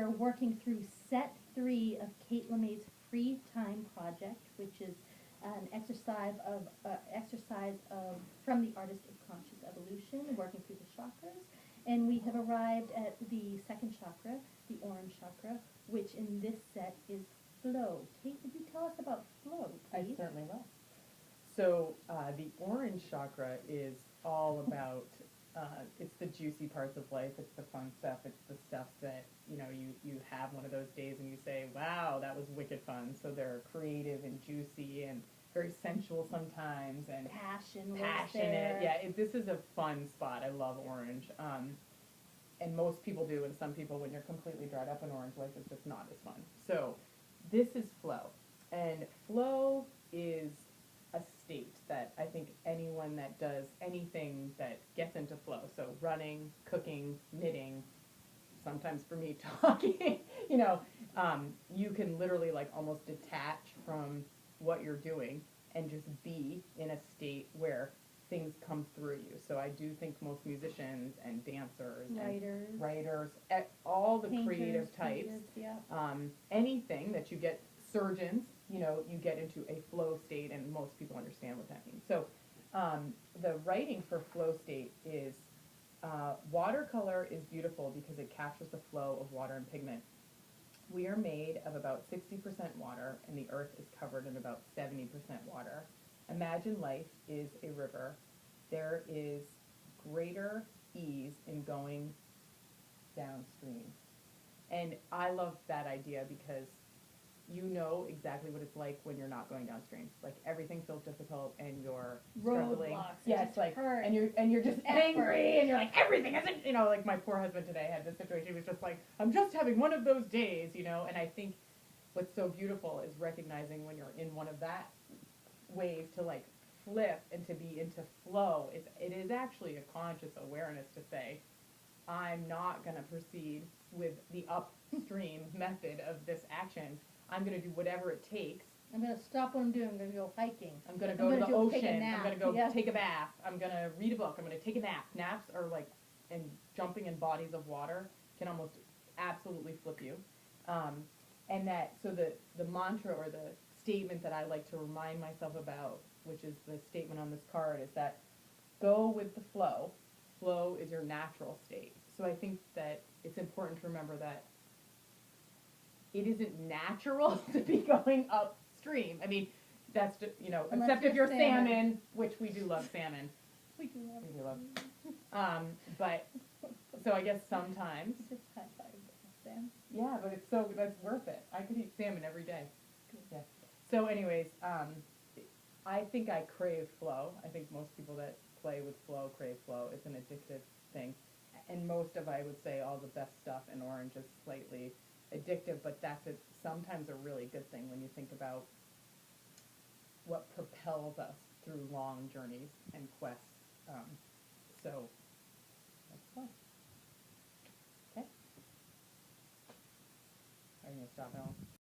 are working through set 3 of Kate Lemay's Free Time Project, which is an exercise of from the Artist of Conscious Evolution, working through the chakras. And we have arrived at the second chakra, the orange chakra, which in this set is flow. Kate, would you tell us about flow, please? I certainly will. So the orange chakra is all about, it's the juicy parts of life, it's the fun stuff, it's the stuff that, you have one of those days and you say, wow, that was wicked fun. So they're creative and juicy and very sensual sometimes and passionate. Yeah, this is a fun spot. I love orange. And most people do, and some people, when you're completely dried up in orange, life is just not as fun. So this is flow. And flow is a state that I think anyone that does anything that gets into flow, so running, cooking, knitting, sometimes for me talking, you can literally like almost detach from what you're doing and just be in a state where things come through you. So I do think most musicians and dancers, writers, all the Painters, creative types, anything that you get, surgeons, you get into a flow state, and most people understand what that means. So the writing for flow state is, watercolor is beautiful because it captures the flow of water and pigment. We are made of about 60% water, and the earth is covered in about 70% water. Imagine life is a river. There is greater ease in going downstream. And I love that idea because you know exactly what it's like when you're not going downstream. Like everything feels difficult and you're struggling. Yeah, it's like and you're just angry and you're like everything isn't, like my poor husband today had this situation. He was just like, I'm just having one of those days, and I think what's so beautiful is recognizing when you're in one of that ways to like flip and to be into flow. It is actually a conscious awareness to say, I'm not going to proceed with the upstream method of this action. I'm going to do whatever it takes. I'm going to stop what I'm doing. I'm going to go hiking. I'm going to go to the ocean. I'm going to go take a bath. I'm going to read a book. I'm going to take a nap. Naps are like, and jumping in bodies of water can almost absolutely flip you. And that, so the mantra or the statement that I like to remind myself about, which is the statement on this card, is that go with the flow. Flow is your natural state. So I think that it's important to remember that it isn't natural to be going upstream. I mean, that's just, except if you're salmon, which we do love salmon. We do love. But so I guess sometimes. Just high five salmon. Yeah, but that's worth it. I could eat salmon every day. Yeah. So anyways, I think I crave flow. I think most people that play with flow crave flow. It's an addictive thing. And most of, I would say, all the best stuff in orange is slightly addictive, but that's sometimes a really good thing when you think about what propels us through long journeys and quests. So that's fun. Okay. Are you going to stop now?